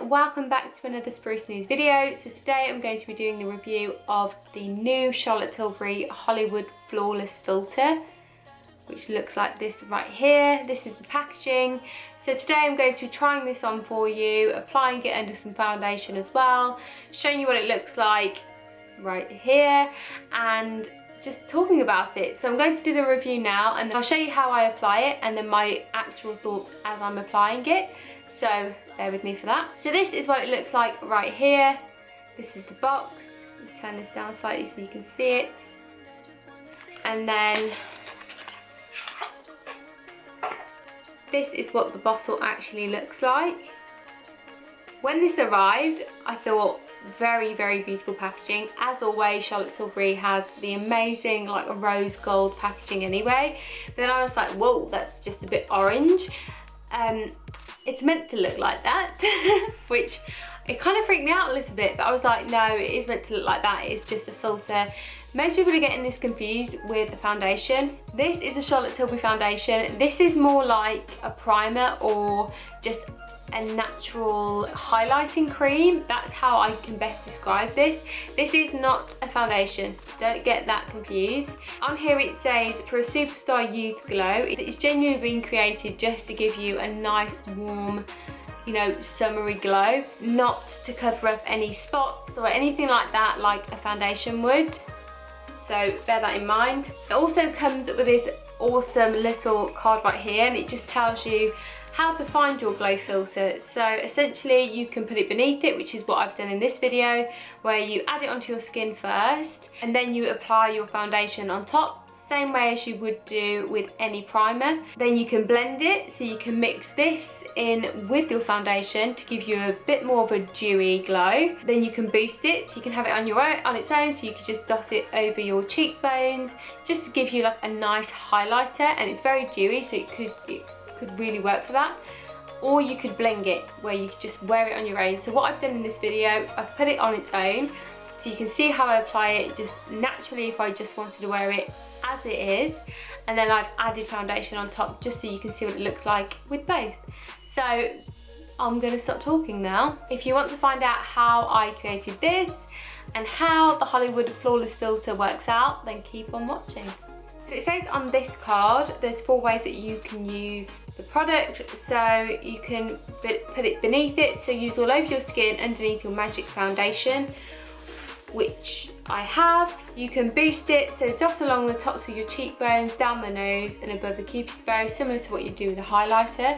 welcome back to another Spruce News video. So today I'm going to be doing the review of the new Charlotte Tilbury Hollywood Flawless Filter, which looks like this right here. This is the packaging. So today I'm going to be trying this on for you, applying it under some foundation as well, showing you what it looks like right here, and just talking about it. So I'm going to do the review now, and I'll show you how I apply it and then my actual thoughts as I'm applying it. So bear with me for that. So this is what it looks like right here. This is the box. Let's turn this down slightly so you can see it. And then this is what the bottle actually looks like. When this arrived, I thought very, very beautiful packaging. As always, Charlotte Tilbury has the amazing like rose gold packaging anyway. But then I was like, whoa, that's just a bit orange. It's meant to look like that, which it kind of freaked me out a little bit, but I was like, no, it is meant to look like that. It's just a filter. Most people are getting this confused with a foundation. This is a Charlotte Tilbury foundation. This is more like a primer or just a natural highlighting cream. That's how I can best describe this. This is not a foundation. Don't get that confused. On here it says, for a superstar youth glow. It's genuinely been created just to give you a nice warm, you know, summery glow, not to cover up any spots or anything like that like a foundation would. So bear that in mind. It also comes with this awesome little card right here, and it just tells you how to find your glow filter. So essentially you can put it beneath it, which is what I've done in this video, where you add it onto your skin first and then you apply your foundation on top, same way as you would do with any primer. Then you can blend it, so you can mix this in with your foundation to give you a bit more of a dewy glow. Then you can boost it, so you can have it on your own, on its own, so you could just dot it over your cheekbones just to give you like a nice highlighter, and it's very dewy, so it could really work for that. Or you could bling it, where you could just wear it on your own. So what I've done in this video, I've put it on its own, so you can see how I apply it just naturally if I just wanted to wear it as it is, and then I've added foundation on top just so you can see what it looks like with both. So I'm going to stop talking now. If you want to find out how I created this and how the Hollywood Flawless Filter works out, then keep on watching. So it says on this card there's 4 ways that you can use the product. So you can put it beneath it, so use all over your skin underneath your magic foundation, which I have. You can boost it, so dot along the tops of your cheekbones, down the nose and above the cupid's bow, similar to what you do with a highlighter.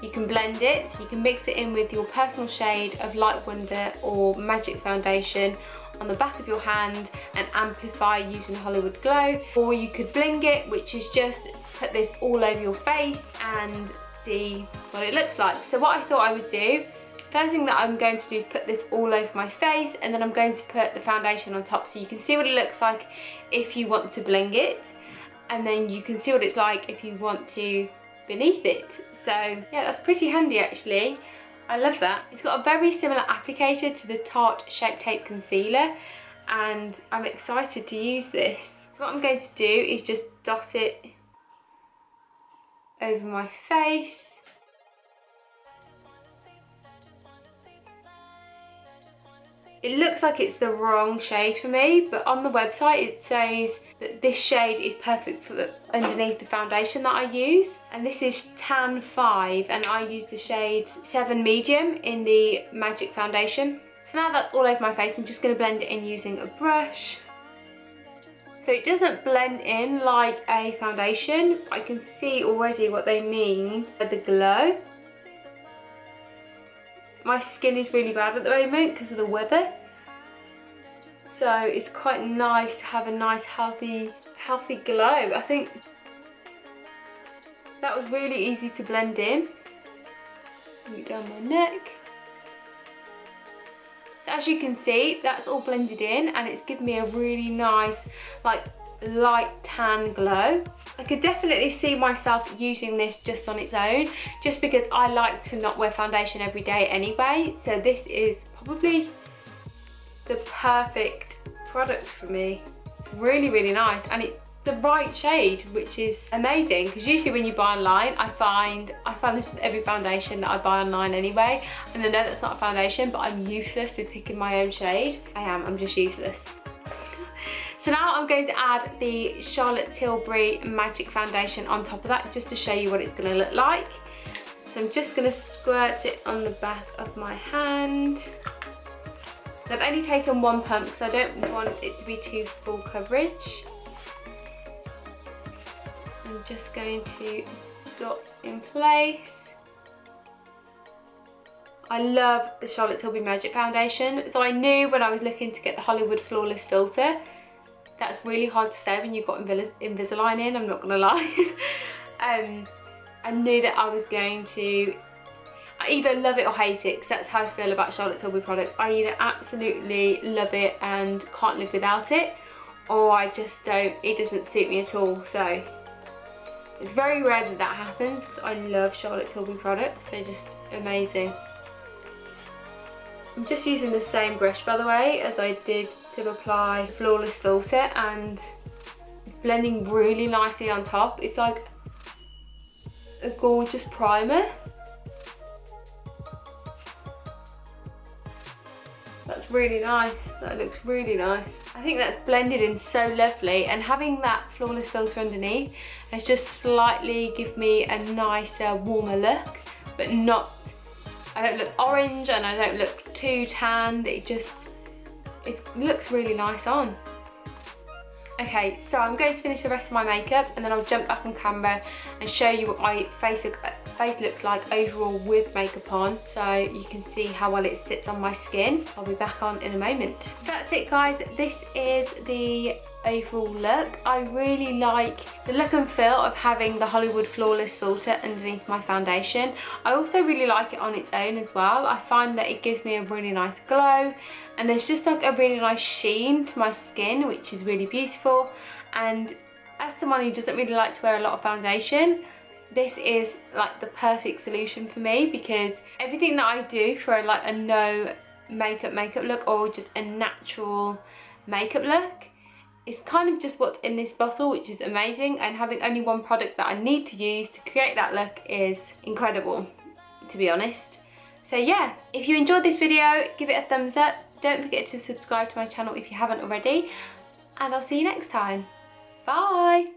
You can blend it, so you can mix it in with your personal shade of Light Wonder or Magic Foundation on the back of your hand and amplify using Hollywood Glow. Or you could bling it, which is just put this all over your face and see what it looks like. So what I thought I would do, first thing that I'm going to do is put this all over my face, and then I'm going to put the foundation on top so you can see what it looks like if you want to bling it, and then you can see what it's like if you want to beneath it. So yeah, that's pretty handy actually. I love that. It's got a very similar applicator to the Tarte Shape Tape Concealer, and I'm excited to use this. So what I'm going to do is just dot it over my face. It looks like it's the wrong shade for me, but on the website it says that this shade is perfect for underneath the foundation that I use. And this is Tan 5, and I use the shade 7 Medium in the Magic Foundation. So now that's all over my face, I'm just going to blend it in using a brush. So it doesn't blend in like a foundation. I can see already what they mean by the glow. My skin is really bad at the moment because of the weather, so it's quite nice to have a nice healthy glow. I think that was really easy to blend in. Bring it down my neck. So as you can see, that's all blended in, and it's given me a really nice like light tan glow. I could definitely see myself using this just on its own, just because I like to not wear foundation every day anyway. So this is probably the perfect product for me. It's really, really nice, and it's the right shade, which is amazing, because usually when you buy online, I find this with every foundation that I buy online anyway, and I know that's not a foundation, but I'm useless with picking my own shade. I'm just useless. So now I'm going to add the Charlotte Tilbury Magic Foundation on top of that, just to show you what it's going to look like. So I'm just going to squirt it on the back of my hand. I've only taken one pump because I don't want it to be too full coverage. I'm just going to dot in place. I love the Charlotte Tilbury Magic Foundation. So I knew when I was looking to get the Hollywood Flawless filter, that's really hard to say when you've got Invisalign in, I'm not gonna lie. I knew that I was going to, I either love it or hate it, because that's how I feel about Charlotte Tilbury products. I either absolutely love it and can't live without it, or I just don't, it doesn't suit me at all. So it's very rare that that happens, because I love Charlotte Tilbury products. They're just amazing. I'm just using the same brush, by the way, as I did to apply Flawless Filter, and it's blending really nicely on top. It's like a gorgeous primer. That's really nice. That looks really nice. I think that's blended in so lovely, and having that Flawless Filter underneath has just slightly given me a nicer, warmer look, but not, I don't look orange and I don't look too tanned. It looks really nice on. Okay, so I'm going to finish the rest of my makeup, and then I'll jump back on camera and show you what my face looks like overall with makeup on, so you can see how well it sits on my skin. I'll be back on in a moment. So that's it, guys. This is the overall look. I really like the look and feel of having the Hollywood Flawless filter underneath my foundation. I also really like it on its own as well. I find that it gives me a really nice glow, and there's just like a really nice sheen to my skin, which is really beautiful. And as someone who doesn't really like to wear a lot of foundation, this is like the perfect solution for me, because everything that I do for like a no makeup look, or just a natural makeup look, it's kind of just what's in this bottle, which is amazing. And having only one product that I need to use to create that look is incredible, to be honest. So yeah, if you enjoyed this video, give it a thumbs up. Don't forget to subscribe to my channel if you haven't already, and I'll see you next time. Bye!